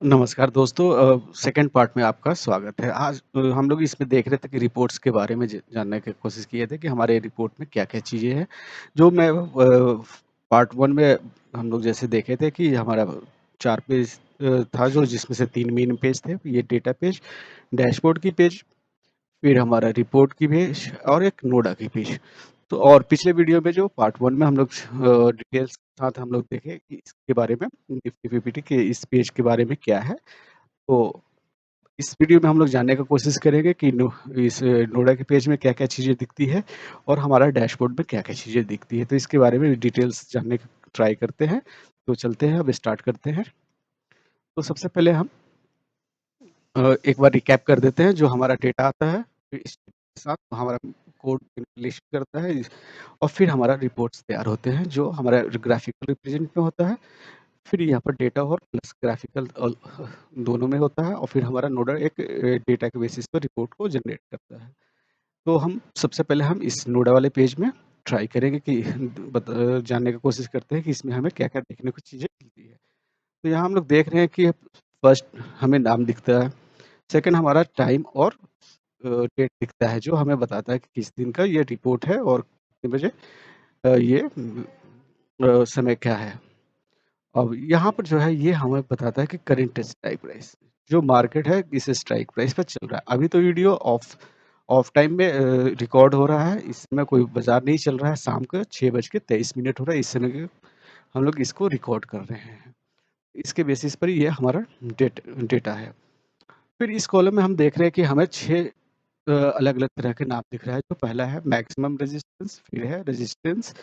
नमस्कार दोस्तों second part में आपका स्वागत है। आज हम लोग इसमें देख रहे थे कि रिपोर्ट्स के बारे में जानने की कोशिश किए थे कि हमारे रिपोर्ट में क्या-क्या चीज़ें हैं। जो मैं पार्ट 1 में हम लोग जैसे देखे थे कि हमारा 4 पेज था जो जिसमें से 3 मेन पेज थे। ये डेटा पेज, डैशबोर्ड की पेज, फिर हमारा रिपोर्ट की पेज और एक नोडा की पेज। तो और पिछले वीडियो में जो पार्ट 1 में हम लोग डिटेल्स के साथ हम लोग देखे कि इसके बारे में निफ्टी पीपीटी के इस पेज के बारे में क्या है। तो इस वीडियो में हम लोग जानने की कोशिश करेंगे कि इस नोडा के पेज में क्या-क्या चीज़ें दिखती है और हमारा डैशबोर्ड में क्या-क्या चीज़ें दिखती है। तो इसके बारे में डिटेल्स जानने की ट्राई करते हैं। तो चलते हैं, अब स्टार्ट करते हैं। तो सबसे पहले हम एक बार रिकैप कर देते हैं जो हमारा डेटा आता है, फिर इसके साथ हमारा कोड इंस्टॉलेशन करता है और फिर हमारा रिपोर्ट्स तैयार होते हैं जो हमारा ग्राफिकल रिप्रेजेंट में होता है। फिर यहाँ पर डेटा और प्लस ग्राफिकल दोनों में होता है और फिर हमारा नोडा एक डेटा के बेसिस पर रिपोर्ट को जनरेट करता है। तो हम सबसे पहले हम इस नोडा वाले पेज में ट्राई करेंगे कि जानने की कोशिश करते हैं कि इसमें हमें क्या-क्या देखने को चीज़ें मिलती है। तो यहाँ हम लोग देख रहे हैं कि फर्स्ट हमें नाम दिखता है, सेकंड हमारा टाइम और डेट दिखता है जो हमें बताता है कि किस दिन का ये रिपोर्ट है और कितने बजे ये समय क्या है। अब यहाँ पर जो है ये हमें बताता है कि करंट स्ट्राइक प्राइस जो मार्केट है इस स्ट्राइक प्राइस पे चल रहा है। अभी तो वीडियो ऑफ ऑफ टाइम में रिकॉर्ड हो रहा है। इस समय कोई बाजार नहीं चल रहा है। शाम के 6:23 हो रहा है। इस समय के हम लोग इसको रिकॉर्ड कर रहे हैं। इसके बेसिस पर ये हमारा डेटा है। फिर इस कॉलम में हम देख रहे हैं कि हमें 6 अलग-अलग तरह के नाम दिख रहा है। तो पहला है मैक्सिमम रेजिस्टेंस, फिर है रेजिस्टेंस,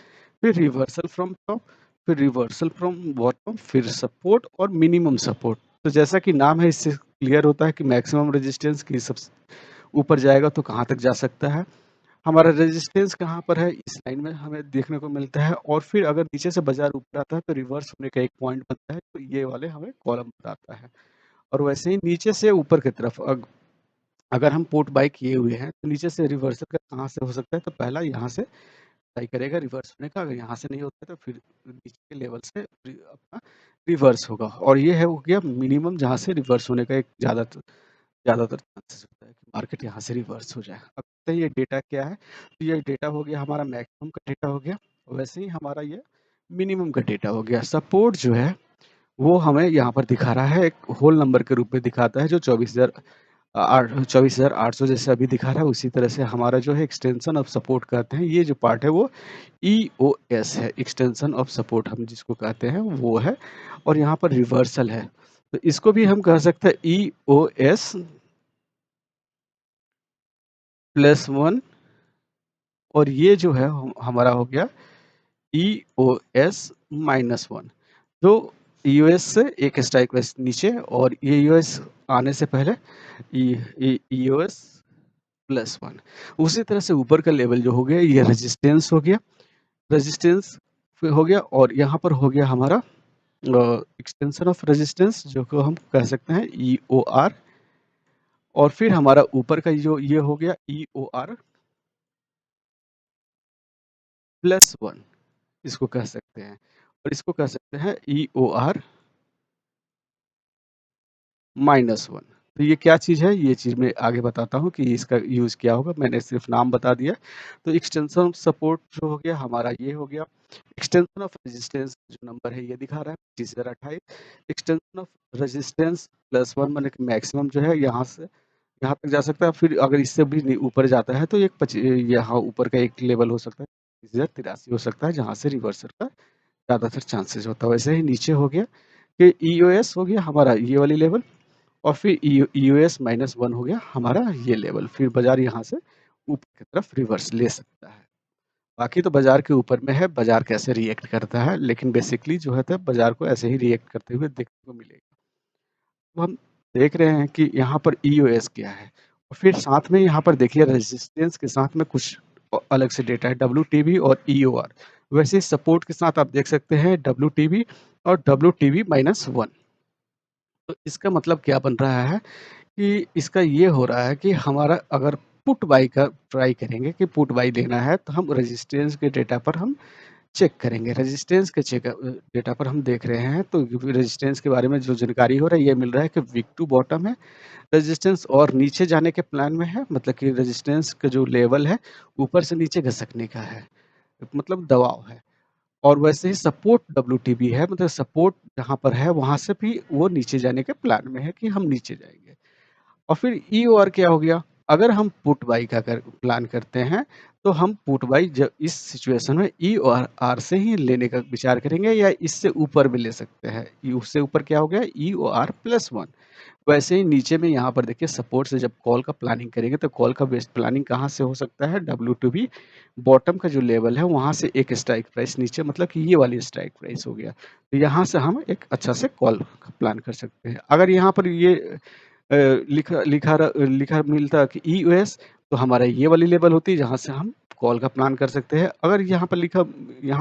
फिर रिवर्सल फ्रॉम टॉप, फिर रिवर्सल फ्रॉम बॉटम, फिर सपोर्ट और मिनिमम सपोर्ट। तो जैसा कि नाम है इससे क्लियर होता है कि मैक्सिमम रेजिस्टेंस की सबसे ऊपर जाएगा तो कहाँ तक जा सकता है। हमारा रेजिस्टेंस कहाँ पर है इस लाइन में हमें देखने को मिलता है और फिर अगर नीचे से बाजार ऊपर आता है तो रिवर्स होने का एक पॉइंट बनता है तो ये वाले हमें कॉलम बताता है। और वैसे ही नीचे से ऊपर की तरफ अगर हम पुट बाय किए हुए हैं तो नीचे से रिवर्सल का कहाँ से हो सकता है तो पहला यहाँ से ट्राई करेगा रिवर्स होने का। अगर यहाँ से नहीं होता है तो फिर नीचे के लेवल से अपना रिवर्स होगा और ये है हो गया मिनिमम जहाँ से रिवर्स होने का एक ज़्यादातर चांसेस होता है कि मार्केट यहाँ से रिवर्स हो जाए। अब देखते हैं ये डेटा क्या है। तो ये डेटा हो गया हमारा मैक्सिमम का डेटा हो गया। वैसे ही हमारा ये मिनिमम का डेटा हो गया। सपोर्ट जो है वो हमें यहाँ पर दिखा रहा है, एक होल नंबर के रूप में दिखाता है जो 24,800 जैसे अभी दिखा रहा है। उसी तरह से हमारा जो है एक्सटेंशन ऑफ सपोर्ट कहते हैं, ये जो पार्ट है वो ईओएस है, एक्सटेंशन ऑफ सपोर्ट हम जिसको कहते हैं वो है और यहाँ पर रिवर्सल है। तो इसको भी हम कह सकते हैं ईओएस +1 और ये जो है हमारा हो गया ईओएस -1। तो ईओएस से एक स्ट्राइक प्राइस नीचे और ये ईओएस आने से पहले ईओएस +1। उसी तरह से ऊपर का लेवल जो हो गया ये रेजिस्टेंस हो गया, रेजिस्टेंस फिर हो गया और यहाँ पर हो गया हमारा एक्सटेंशन ऑफ रेजिस्टेंस जो को हम कह सकते हैं ईओआर और फिर हमारा ऊपर का जो ये हो गया ईओआर +1 इसको कह सकते हैं और इसको कह सकते हैं ईओआर -1। तो ये क्या चीज़ है? ये चीज़ मैं आगे बताता हूँ कि इसका यूज़ क्या होगा, मैंने सिर्फ़ नाम बता दिया। तो एक्सटेंशन ऑफ सपोर्ट जो हो गया हमारा ये हो गया। एक्सटेंशन ऑफ रेजिस्टेंस जो नंबर है ये दिखा रहा है 25,028। एक्सटेंशन ऑफ रेजिस्टेंस +1 माने कि मैक्सिमम जो है यहाँ से यहाँ तक जा सकता है। फिर अगर इससे भी ऊपर जाता है तो एक यहाँ ऊपर का एक लेवल हो सकता है 25,083 हो सकता है जहाँ से रिवर्सल का ज़्यादातर चांसेस होता है। वैसे ही नीचे हो गया कि ईओएस हो गया हमारा ये वाली लेवल और फिर ईओएस -1 हो गया हमारा ये लेवल। फिर बाज़ार यहाँ से ऊपर की तरफ रिवर्स ले सकता है। बाकी तो बाज़ार के ऊपर में है, बाज़ार कैसे रिएक्ट करता है, लेकिन बेसिकली जो है तो बाज़ार को ऐसे ही रिएक्ट करते हुए देखने को मिलेगा। तो हम देख रहे हैं कि यहाँ पर ईओएस क्या है और फिर साथ में यहाँ पर देखिए रेजिस्टेंस के साथ में कुछ अलग से डेटा है डब्ल्यूटीबी और ईओआर। वैसे ही सपोर्ट के साथ आप देख सकते हैं डब्ल्यूटीबी और डब्ल्यूटीबी -1। तो इसका मतलब क्या बन रहा है कि इसका ये हो रहा है कि हमारा अगर पुट बाय का ट्राई करेंगे कि पुट बाय लेना है तो हम रेजिस्टेंस के डेटा पर हम चेक करेंगे। रेजिस्टेंस के डेटा पर हम देख रहे हैं, तो रेजिस्टेंस के बारे में जो जानकारी हो रहा है, ये मिल रहा है कि वीक टू बॉटम है। रेजिस्टेंस और नीचे जाने के प्लान में है, मतलब कि रेजिस्टेंस का जो लेवल है, ऊपर से नीचे घसकने का है, मतलब दबाव है। और वैसे ही सपोर्ट डब्ल्यूटीबी है, मतलब सपोर्ट जहाँ पर है, वहाँ से भी वो नीचे जाने के प्लान में है कि हम नीचे जाएँगे। और फिर ईओआर क्या हो गया? अगर हम पुट बाई का प्लान करते हैं, तो हम पुट बाई इस सिचुएशन में ईओआर से ही लेने का विचार करेंगे, या इससे ऊपर भी ले सकते हैं। उससे ऊपर क्या हो गया? ईओआर प्लस 1। वैसे ही नीचे में यहाँ पर देखिए, सपोर्ट से जब कॉल का प्लानिंग करेंगे, तो कॉल का बेस्ट प्लानिंग कहाँ से हो सकता है? W2B बॉटम का जो लेवल है, वहाँ से एक स्ट्राइक प्राइस नीचे, मतलब कि ये वाली स्ट्राइक प्राइस हो गया। तो यहाँ से हम एक अच्छा से कॉल का प्लान कर सकते हैं। अगर यहाँ पर ये लिखा मिलता कि ईओएस, तो हमारा ये वाली लेवल होती है जहाँ से हम कॉल का प्लान कर सकते हैं। अगर यहाँ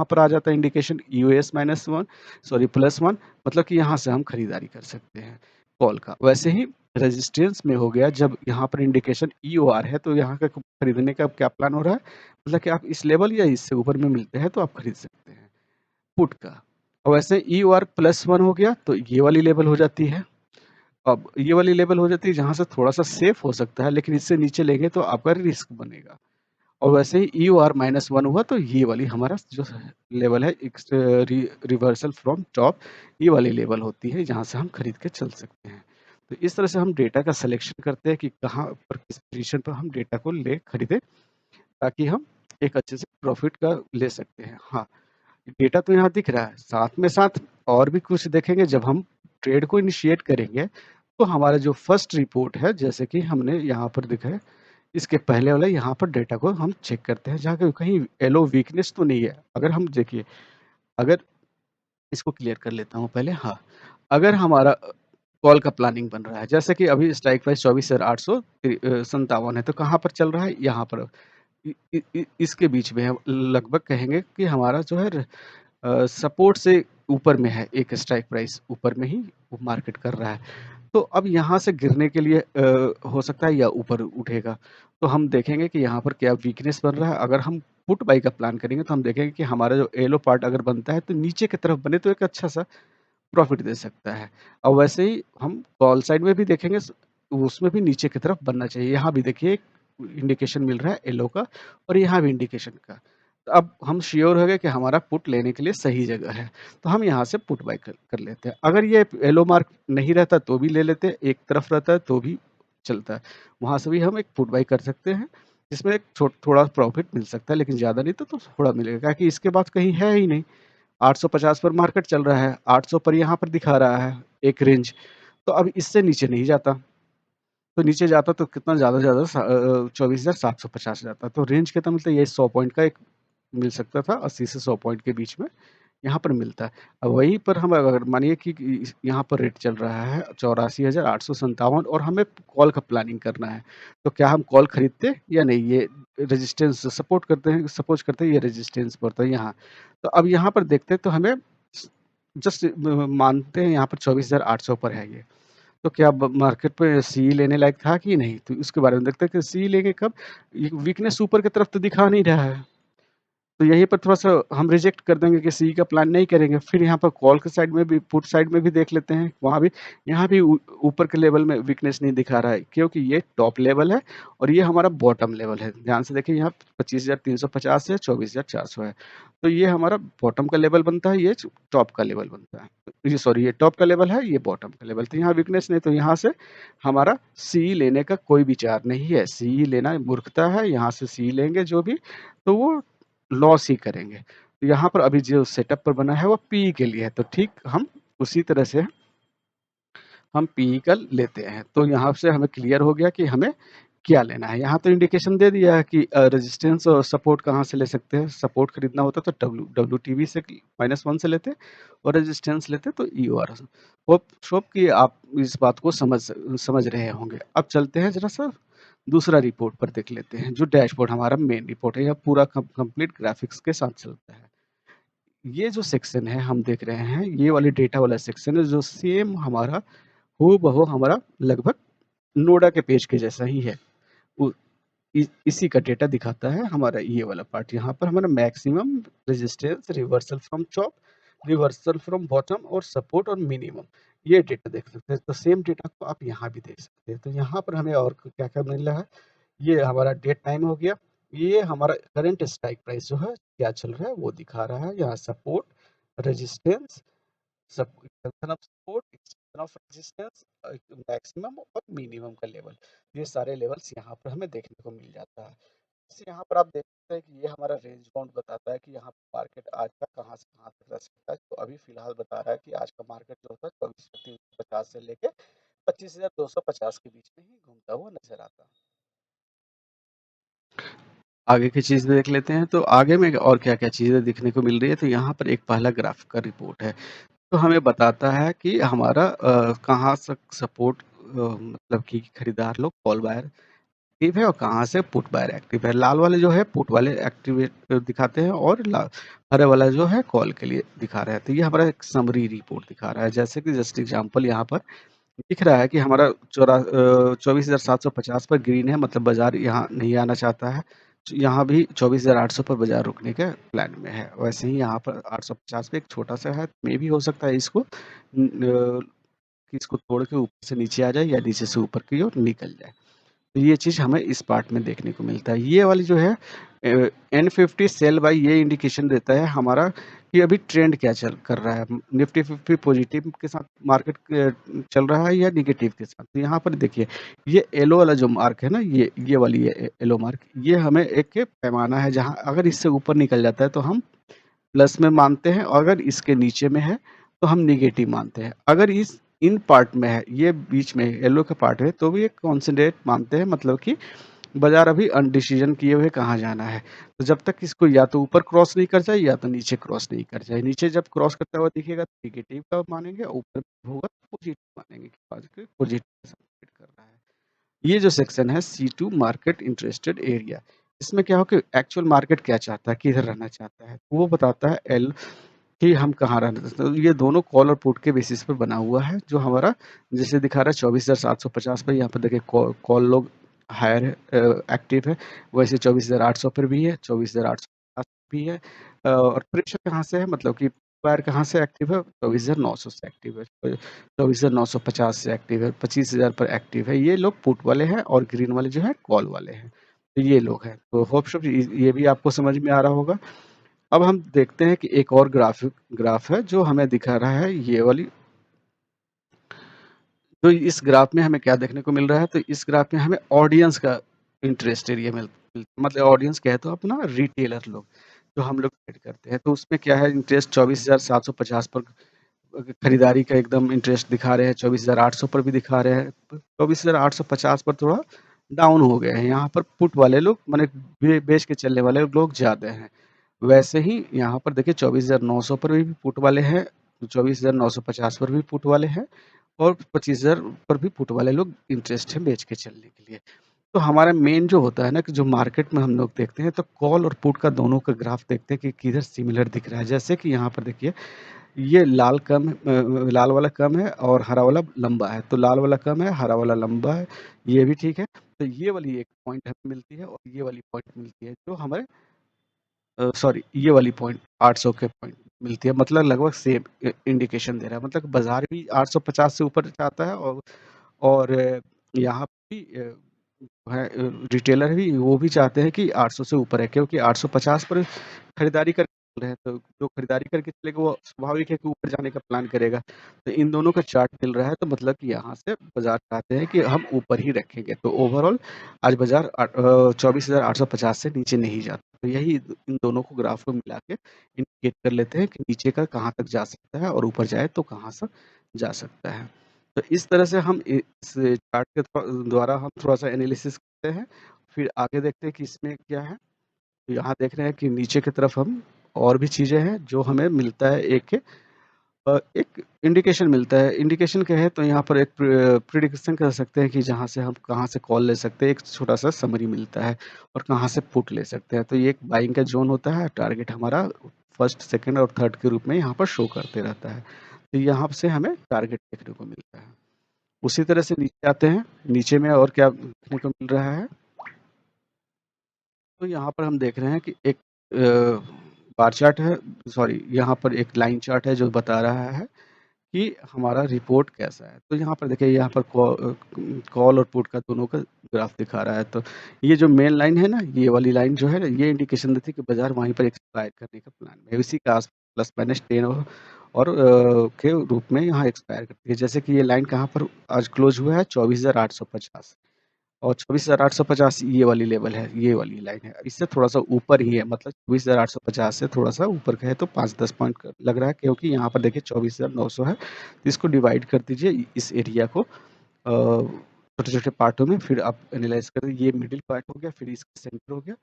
पर आ जाता है इंडिकेशन ईओएस -1, सॉरी +1, मतलब कि यहाँ से हम खरीदारी कर सकते हैं कॉल का। वैसे ही रेजिस्टेंस में हो गया, जब यहाँ पर इंडिकेशन ईओआर है, तो यहाँ का खरीदने का क्या प्लान हो रहा है? मतलब कि आप इस लेवल या इससे ऊपर में मिलते हैं तो आप खरीद सकते हैं पुट का। और वैसे ईओआर +1 हो गया, तो ये वाली लेवल हो जाती है। अब ये वाली लेवल हो जाती है जहाँ से थोड़ा-सा सेफ हो सकता है, लेकिन इससे नीचे लेंगे तो आपका रिस्क बनेगा। और वैसे ही ईओआर -1 हुआ, तो ये वाली हमारा जो लेवल है, रिवर्सल फ्रॉम टॉप, ये वाली लेवल होती है जहाँ से हम खरीद के चल सकते हैं। तो इस तरह से हम डेटा का सिलेक्शन करते हैं कि कहाँ पर, किस पोजीशन पर हम डेटा को खरीदें, ताकि हम एक अच्छे से प्रॉफिट का ले सकते हैं। हाँ, डेटा तो यहाँ दिख रहा है, साथ में साथ और भी कुछ देखेंगे। जब हम ट्रेड को इनिशिएट करेंगे, तो हमारा जो फर्स्ट रिपोर्ट है, जैसे कि हमने यहाँ पर देखा है, इसके पहले वाला, यहाँ पर डेटा को हम चेक करते हैं, जहाँ कहीं येलो वीकनेस तो नहीं है। अगर हम देखिए, अगर इसको क्लियर कर लेता हूँ पहले। हाँ, अगर हमारा कॉल का प्लानिंग बन रहा है, जैसे कि अभी स्ट्राइक प्राइस 24,857 है, तो कहाँ पर चल रहा है? यहाँ पर इसके बीच में है। लगभग कहेंगे कि हमारा जो है सपोर्ट से ऊपर में है, एक स्ट्राइक प्राइस ऊपर में ही वो मार्केट कर रहा है। तो अब यहाँ से गिरने के लिए हो सकता है या ऊपर उठेगा। तो हम देखेंगे कि यहाँ पर क्या वीकनेस बन रहा है। अगर हम पुट बाई का प्लान करेंगे, तो हम देखेंगे कि हमारा जो येलो पार्ट अगर बनता है, तो नीचे की तरफ बने तो एक अच्छा-सा प्रॉफ़िट दे सकता है। और वैसे ही हम कॉल साइड में भी देखेंगे, उसमें भी नीचे की तरफ बनना चाहिए। यहाँ भी देखिए, एक इंडिकेशन मिल रहा है येलो का, और यहाँ भी इंडिकेशन का। तो अब हम श्योर हो गए कि हमारा पुट लेने के लिए सही जगह है, तो हम यहाँ से पुट बाय कर कर लेते हैं। अगर ये येलो मार्क नहीं रहता तो भी ले लेते हैं, एक तरफ रहता है तो भी चलता है। वहाँ से भी हम एक पुट बाय कर सकते हैं, जिसमें एक थोड़ा प्रॉफ़िट मिल सकता है, लेकिन ज़्यादा नहीं तो थोड़ा मिलेगा, क्योंकि इसके बाद कहीं है ही नहीं। 850 पर मार्केट चल रहा है, 800 पर यहाँ पर दिखा रहा है एक रेंज, तो अब इससे नीचे नहीं जाता। तो नीचे जाता तो कितना, ज़्यादा से ज़्यादा 24,750 जाता। तो रेंज कितना मिलता है? ये 100 पॉइंट का एक मिल सकता था, 80 से 100 पॉइंट के बीच में यहाँ पर मिलता है। अब वहीं पर हम अगर मानिए कि यहाँ पर रेट चल रहा है 84,857, और हमें कॉल का प्लानिंग करना है, तो क्या हम कॉल खरीदते या नहीं? ये रेजिस्टेंस सपोर्ट करते हैं, सपोज करते हैं ये रेजिस्टेंस पड़ता है यहाँ। तो अब यहाँ पर देखते हैं, तो हमें जस्ट मानते हैं यहाँ पर 24,800 पर है ये। तो क्या मार्केट पे सी लेने लायक था कि नहीं? तो उसके बारे में देखते हैं कि सी लेंगे कब? ये वीकनेस ऊपर की तरफ तो दिखा नहीं रहा है। तो यहीं पर थोड़ा-सा हम रिजेक्ट कर देंगे कि सी का प्लान नहीं करेंगे। फिर यहाँ पर कॉल के साइड में भी, पुट साइड में भी देख लेते हैं, वहाँ भी, यहाँ भी ऊपर के लेवल में वीकनेस नहीं दिखा रहा है, क्योंकि ये टॉप लेवल है और ये हमारा बॉटम लेवल है। ध्यान से देखिए, यहाँ 25,350 है, 24,400 है। तो ये हमारा बॉटम का लेवल बनता है, ये टॉप का लेवल बनता है। ये सॉरी, ये टॉप का लेवल है, ये बॉटम का लेवल। तो यहाँ वीकनेस नहीं, तो यहाँ से हमारा सी लेने का कोई विचार नहीं है। सी लेना मूर्खता है, यहाँ से सी लेंगे जो भी, तो वो लॉस ही करेंगे। तो यहाँ पर अभी जो सेटअप पर बना है, वो पीई के लिए है, तो ठीक हम उसी तरह से हम पीई का लेते हैं। तो यहाँ से हमें क्लियर हो गया कि हमें क्या लेना है। यहाँ तो इंडिकेशन दे दिया है कि रेजिस्टेंस और सपोर्ट कहाँ से ले सकते हैं। सपोर्ट खरीदना होता तो डब्ल्यूटीबी से -1 से लेते, और रेजिस्टेंस लेते तो ईओआर। होप होप कि आप इस बात को समझ रहे होंगे। अब चलते हैं ज़रा-सा दूसरा रिपोर्ट पर देख लेते हैं, जो डैशबोर्ड हमारा मेन रिपोर्ट है। यह पूरा कंप्लीट ग्राफिक्स के साथ चलता है। ये जो सेक्शन है हम देख रहे हैं, ये वाली डेटा वाला सेक्शन है, जो सेम हमारा हूबहू हमारा लगभग नोडा के पेज के जैसा ही है। उ इसी का डेटा दिखाता है हमारा ये वाला पार्ट। यहाँ पर हमारा maximum resistance, reversal from top, reversal from bottom और सपोर्ट और मिनिमम, ये डेटा देख सकते हैं। तो सेम डेटा को आप यहाँ भी देख सकते हैं। तो यहाँ पर हमें और क्या क्या मिल रहा है, ये हमारा डेट टाइम हो गया, ये हमारा करंट स्ट्राइक प्राइस जो है क्या चल रहा है वो दिखा रहा है। यहाँ support, resistance, extension of support, extension of resistance, maximum और मिनिमम का लेवल, ये सारे लेवल्स यहाँ पर हमें देखने को मिल जाता है। जैसे यहाँ पर आप देख सकते हैं कि ये हमारा रेंज बाउंड बताता है कि यहाँ पर मार्केट आज का कहाँ से कहाँ तक रह सकता है। तो अभी फिलहाल बता रहा है कि आज का मार्केट जो होता है 24,350 से लेके 25,250 के बीच में ही घूमता हुआ नजर आता है। आगे की चीज़ देख लेते हैं, तो आगे में और क्या-क्या चीज़ें देखने को मिल रही है। तो यहाँ पर एक पहला ग्राफ का रिपोर्ट है, तो हमें बताता है कि हमारा कहाँ से सपोर्ट, मतलब कि खरीदार लोग कॉल बायर एक्टिव है और कहाँ से पुट बायर एक्टिव है। लाल वाले जो है पुट वाले एक्टिवेट दिखाते हैं और हरे वाला जो है कॉल के लिए दिखा रहा है। तो ये हमारा एक समरी रिपोर्ट दिखा रहा है। जैसे कि जस्ट एग्जांपल यहाँ पर दिख रहा है कि हमारा 24,750 पर ग्रीन है, मतलब बाजार यहाँ नहीं आना चाहता है। यहाँ भी 24,800 पर बाजार रुकने के प्लान में है। वैसे ही यहाँ पर 850 पे एक छोटा सा है, मे भी हो सकता है इसको कि इसको तोड़ के ऊपर से नीचे आ जाए या नीचे से ऊपर की ओर निकल जाए। तो ये चीज़ हमें इस पार्ट में देखने को मिलता है। ये वाली जो है N50 सेल बाय, ये इंडिकेशन देता है हमारा कि अभी ट्रेंड क्या चल कर रहा है। निफ्टी 50 पॉजिटिव के साथ मार्केट चल रहा है या नेगेटिव के साथ। तो यहाँ पर देखिए, ये येलो वाला जो मार्क है ना, ये वाली येलो मार्क, ये हमें एक पैमाना है जहाँ अगर इससे ऊपर निकल जाता है तो हम प्लस में मानते हैं, और अगर इसके नीचे में है तो हम नेगेटिव मानते हैं। अगर इस इन पार्ट में है, ये बीच में येलो का पार्ट है, तो भी एक कॉन्सेंट्रेट मानते हैं, मतलब कि बाजार अभी अनडिसीजन किए हुए कहाँ जाना है। तो जब तक इसको या तो ऊपर क्रॉस नहीं कर जाए या तो नीचे क्रॉस नहीं कर जाए। नीचे जब क्रॉस करता हुआ दिखेगा तो नेगेटिव का मानेंगे, ऊपर होगा तो पॉजिटिव मानेंगे कि पॉजिटिव कर रहा है। ये जो सेक्शन है C2 मार्केट इंटरेस्टेड एरिया, इसमें क्या हो कि एक्चुअल मार्केट क्या चाहता है, किधर रहना चाहता है, वो बताता है एल कि हम कहाँ रहना चाहते हैं। तो ये दोनों कॉल और पुट के बेसिस पे बना हुआ है, जो हमारा जैसे दिखा रहा है 24,750 पे। यहाँ पर देखिए कॉल लोग हायर एक्टिव है, वैसे 24,800 पर भी है, 24,850 भी है। और प्रेशर कहाँ से है, मतलब कि बायर कहाँ से एक्टिव है, 24,900 से एक्टिव है, 24,950 से एक्टिव है, 25,000 पर एक्टिव है। ये लोग पुट वाले हैं और ग्रीन वाले जो है कॉल वाले हैं। तो ये लोग हैं। तो होप सो ये भी आपको समझ में आ रहा होगा। अब हम देखते हैं कि एक और ग्राफ है जो हमें दिखा रहा है ये वाली। तो इस ग्राफ में हमें क्या देखने को मिल रहा है, तो इस ग्राफ में हमें ऑडियंस का इंटरेस्ट एरिया मतलब ऑडियंस क्या है, तो अपना रिटेलर लोग जो हम लोग ट्रेड करते हैं। तो उसमें क्या है, इंटरेस्ट 24,750 पर खरीदारी का एकदम इंटरेस्ट दिखा रहे हैं, 24,800 पर भी दिखा रहे हैं, 24,850 पर थोड़ा डाउन हो गए हैं। यहाँ पर पुट वाले लोग माने बेच के चलने वाले लोग ज़्यादा हैं। वैसे ही यहाँ पर देखिए 24,900 पर भी पुट वाले हैं, 24,950 पर भी पुट वाले हैं, और 25,000 पर भी पुट वाले लोग इंटरेस्ट है बेच के चलने के लिए। तो हमारा मेन जो होता है ना, कि जो मार्केट में हम लोग देखते हैं, तो कॉल और पुट का दोनों का ग्राफ देखते हैं कि किधर सिमिलर दिख रहा है। जैसे कि यहाँ पर देखिए, ये लाल वाला कम है और हरा वाला लंबा है। तो लाल वाला कम है, हरा वाला लंबा है, ये भी ठीक है। तो ये वाली एक पॉइंट हमें मिलती है और ये वाली पॉइंट मिलती है, जो हमारे सॉरी, ये वाली पॉइंट 800 के पॉइंट मिलती है, मतलब लगभग सेम इंडिकेशन दे रहा है। मतलब बाजार भी 850 से ऊपर जाता है, और यहाँ भी है रिटेलर भी, वो भी चाहते हैं कि 800 से ऊपर है, क्योंकि 850 पर खरीदारी कर रहे हैं। तो जो खरीदारी करके चलेगा वो स्वाभाविक है कि ऊपर जाने का प्लान करेगा। तो इन दोनों का चार्ट मिल रहा है, तो मतलब कि यहाँ से बाजार चाहते हैं कि हम ऊपर ही रखेंगे। तो ओवरऑल आज बाजार 24,850 से नीचे नहीं जाता। तो यही इन दोनों को ग्राफ को मिला के इंडिकेट कर लेते हैं कि नीचे का कहाँ तक जा सकता है और ऊपर जाए तो कहाँ से जा सकता है। तो इस तरह से हम इस चार्ट के द्वारा हम थोड़ा-सा एनालिसिस करते हैं। फिर आगे देखते हैं कि इसमें क्या है। तो यहाँ देख रहे हैं कि नीचे की तरफ हम और भी चीज़ें हैं जो हमें मिलता है, एक इंडिकेशन मिलता है। इंडिकेशन क्या है, तो यहाँ पर एक प्रिडिक्शन कर सकते हैं कि जहाँ से हम कहाँ से कॉल ले सकते हैं, एक छोटा-सा समरी मिलता है, और कहाँ से पुट ले सकते हैं। तो ये एक बाइंग का ज़ोन होता है, टारगेट हमारा फर्स्ट, सेकंड और थर्ड के रूप में यहाँ पर शो करते रहता है। तो यहाँ से हमें टारगेट देखने को मिलता है। उसी तरह से नीचे आते हैं, नीचे में और क्या देखने को मिल रहा है? तो यहाँ पर हम देख रहे हैं कि एक बार चार्ट है, सॉरी यहाँ पर एक लाइन चार्ट है जो बता रहा है कि हमारा रिपोर्ट कैसा है। तो यहाँ पर देखिए, यहाँ पर कॉल और पुट का दोनों का ग्राफ दिखा रहा है। तो ये जो मेन लाइन है ना, ये वाली लाइन जो है ना, ये इंडिकेशन देती है कि बाज़ार वहीं पर एक्सपायर करने का प्लान में है। इसी के आस प्लस माइनस 10 और के रूप में यहाँ एक्सपायर करती है। जैसे कि ये लाइन कहाँ पर आज क्लोज़ हुआ है, 24,850 और 24,850 ये वाली लेवल है, ये वाली लाइन है। इससे थोड़ा-सा ऊपर ही है, मतलब 24,850 से थोड़ा-सा ऊपर का है, तो 5-10 पॉइंट का लग रहा है, क्योंकि यहाँ पर देखिए 24,900 है। तो इसको डिवाइड कर दीजिए इस एरिया को छोटे-छोटे पार्टों में, फिर आप एनालाइज़ करें। ये मिडिल पार्ट हो गया, फिर इसका सेंटर हो गया,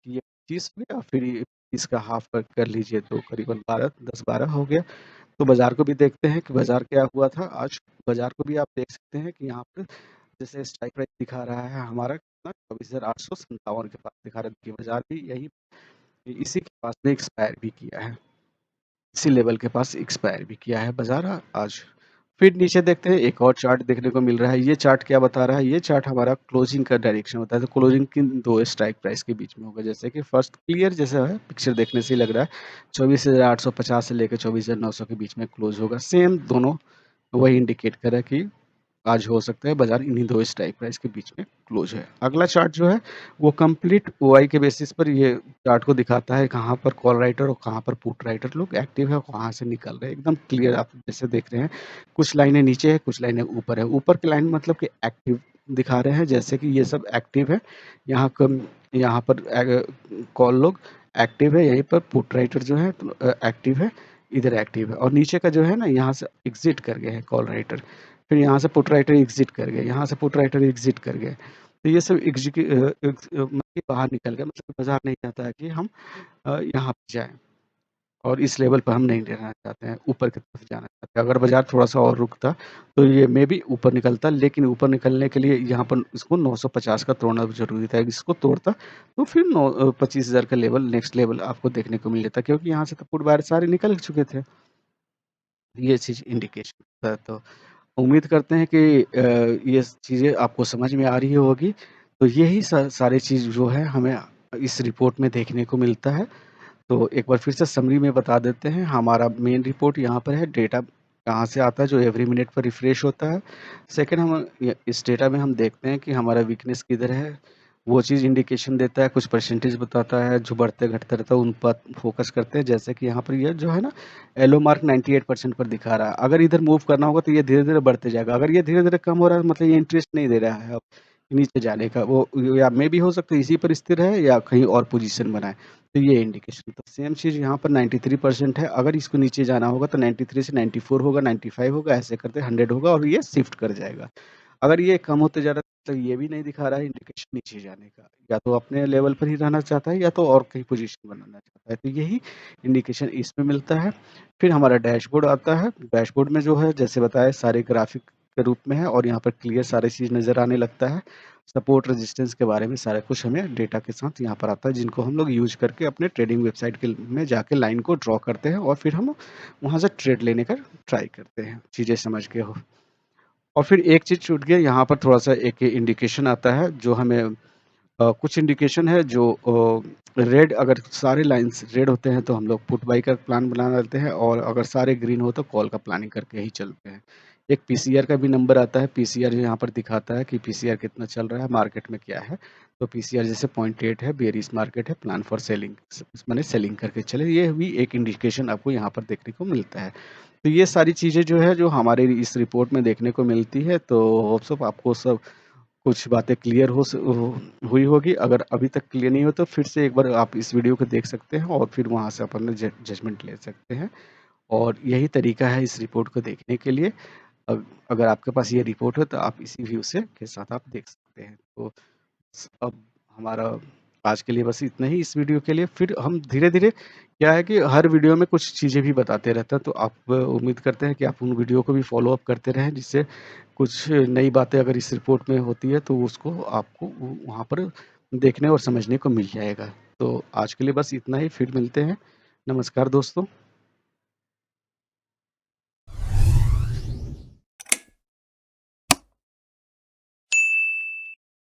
ये 25 हो गया, फिर ये इसका हाफ कर लीजिए तो करीबन 10-12 हो गया। तो बाज़ार को भी देखते हैं कि बाज़ार क्या हुआ था आज। बाज़ार को भी आप देख सकते हैं कि यहाँ पर जैसे स्ट्राइक प्राइस दिखा रहा है हमारा कितना, 24,857 के पास दिखा रहा है। देखिए बाज़ार भी यही इसी के पास में एक्सपायर भी किया है। इसी लेवल के पास एक्सपायर भी किया है बाज़ार आज। फिर नीचे देखते हैं, एक और चार्ट देखने को मिल रहा है। ये चार्ट क्या बता रहा है? ये चार्ट हमारा क्लोजिंग का डायरेक्शन होता है। तो क्लोजिंग किन 2 स्ट्राइक प्राइस के बीच में होगा। जैसे कि फर्स्ट क्लियर जैसा है, पिक्चर देखने से ही लग रहा है 24,850 से लेकर 24,900 के बीच में क्लोज होगा। सेम दोनों वही इंडिकेट कर रहा है कि आज हो सकता है बाजार इन्हीं 2 स्ट्राइक प्राइस के बीच में क्लोज है। अगला चार्ट जो है वो कंप्लीट ओआई के बेसिस पर ये चार्ट को दिखाता है कहाँ पर कॉल राइटर और कहाँ पर पुट राइटर लोग एक्टिव है और कहाँ से निकल रहे हैं। एकदम क्लियर आप जैसे देख रहे हैं, कुछ लाइनें नीचे है, कुछ लाइनें ऊपर है। ऊपर की लाइन मतलब कि एक्टिव दिखा रहे हैं, जैसे कि ये सब एक्टिव है। यहाँ पर कॉल लोग एक्टिव है, यहीं पर पुट राइटर जो है एक्टिव है, इधर एक्टिव है। और नीचे का जो है ना, यहाँ से एग्जिट कर गए हैं कॉल राइटर, फिर यहाँ से पुट राइटर एग्जिट कर गए, यहाँ से पुट राइटर एग्जिट कर गए। तो ये सब मतलब कि बाहर निकल गए, मतलब बाजार नहीं चाहता है कि हम यहाँ पे जाएँ और इस लेवल पर हम नहीं रहना चाहते हैं, ऊपर की तरफ जाना चाहते हैं। अगर बाजार थोड़ा-सा और रुकता तो ये मेबी ऊपर निकलता, लेकिन ऊपर निकलने के लिए यहाँ पर इसको 950 का तोड़ना ज़रूरी था। इसको तोड़ता तो फिर 25,000 का लेवल, नेक्स्ट लेवल आपको देखने को मिल जाता, क्योंकि यहाँ से तो पुट बायर सारे निकल चुके थे। ये चीज़ इंडिकेशन था। तो उम्मीद करते हैं कि ये चीज़ें आपको समझ में आ रही होगी। तो यही सारी चीज़ जो है हमें इस रिपोर्ट में देखने को मिलता है। तो एक बार फिर से समरी में बता देते हैं, हमारा मेन रिपोर्ट यहाँ पर है। डेटा कहाँ से आता है? जो एवरी मिनट पर रिफ्रेश होता है। सेकंड, हम इस डेटा में हम देखते हैं कि हमारा वीकनेस किधर है, वो चीज़ इंडिकेशन देता है, कुछ परसेंटेज बताता है, जो बढ़ते घटते रहता है उन पर फोकस करते हैं। जैसे कि यहाँ पर ये जो है ना, येलो मार्क 98% पर दिखा रहा है। अगर इधर मूव करना होगा तो ये धीरे-धीरे बढ़ते जाएगा। अगर ये धीरे-धीरे कम हो रहा है, मतलब ये इंटरेस्ट नहीं दे रहा है अब नीचे जाने का। वो या मे बी हो सकता है इसी पर स्थिर है या कहीं और पोज़ीशन बनाए। तो ये इंडिकेशन, तो सेम चीज़ यहाँ पर 93% है। अगर इसको नीचे जाना होगा तो 93 से 94 होगा, 95 होगा, ऐसे करते 100 होगा और ये शिफ्ट कर जाएगा। अगर ये कम होते जा रहा है तो ये भी नहीं दिखा रहा है इंडिकेशन नीचे जाने का, या तो अपने लेवल पर ही रहना चाहता है या तो और कहीं पोजीशन बनाना चाहता है। तो यही इंडिकेशन इसमें मिलता है। फिर हमारा डैशबोर्ड आता है। डैशबोर्ड में जो है जैसे बताया सारे ग्राफिक के रूप में है और यहाँ पर क्लियर सारी चीज़ नज़र आने लगता है। सपोर्ट रेजिस्टेंस के बारे में सारा कुछ हमें डेटा के साथ यहाँ पर आता है, जिनको हम लोग यूज़ करके अपने ट्रेडिंग वेबसाइट के में जाके लाइन को ड्रॉ करते हैं और फिर हम वहाँ से ट्रेड लेने का ट्राई करते हैं। चीज़ें समझ गए हो। और फिर एक चीज़ छूट गई, यहाँ पर थोड़ा-सा एक इंडिकेशन आता है जो हमें कुछ इंडिकेशन है जो रेड, अगर सारे लाइन्स रेड होते हैं तो हम लोग पुट बाई का प्लान बना लेते हैं और अगर सारे ग्रीन हो तो कॉल का प्लानिंग करके ही चलते हैं। एक पीसीआर का भी नंबर आता है, पीसीआर जो यहाँ पर दिखाता है कि पीसीआर कितना चल रहा है, मार्केट में क्या है। तो पीसीआर जैसे 0.8 है, बेयरिश मार्केट है, प्लान फॉर सेलिंग, माने सेलिंग करके चले। ये भी एक इंडिकेशन आपको यहाँ पर देखने को मिलता है। तो ये सारी चीज़ें जो है जो हमारे इस रिपोर्ट में देखने को मिलती है। तो होप सो आपको सब कुछ बातें क्लियर हुई होगी। अगर अभी तक क्लियर नहीं हो तो फिर से एक बार आप इस वीडियो को देख सकते हैं और फिर वहाँ से अपन जजमेंट ले सकते हैं। और यही तरीका है इस रिपोर्ट को देखने के लिए। अगर आपके पास ये रिपोर्ट है तो आप इसी व्यू से के साथ आप देख सकते हैं। तो अब हमारा आज के लिए बस इतना ही इस वीडियो के लिए। फिर हम धीरे-धीरे, क्या है कि हर वीडियो में कुछ चीज़ें भी बताते रहते हैं, तो आप उम्मीद करते हैं कि आप उन वीडियो को भी फ़ॉलो अप करते रहें, जिससे कुछ नई बातें अगर इस रिपोर्ट में होती है तो उसको आपको वहाँ पर देखने और समझने को मिल जाएगा। तो आज के लिए बस इतना ही, फिर मिलते हैं। नमस्कार दोस्तों।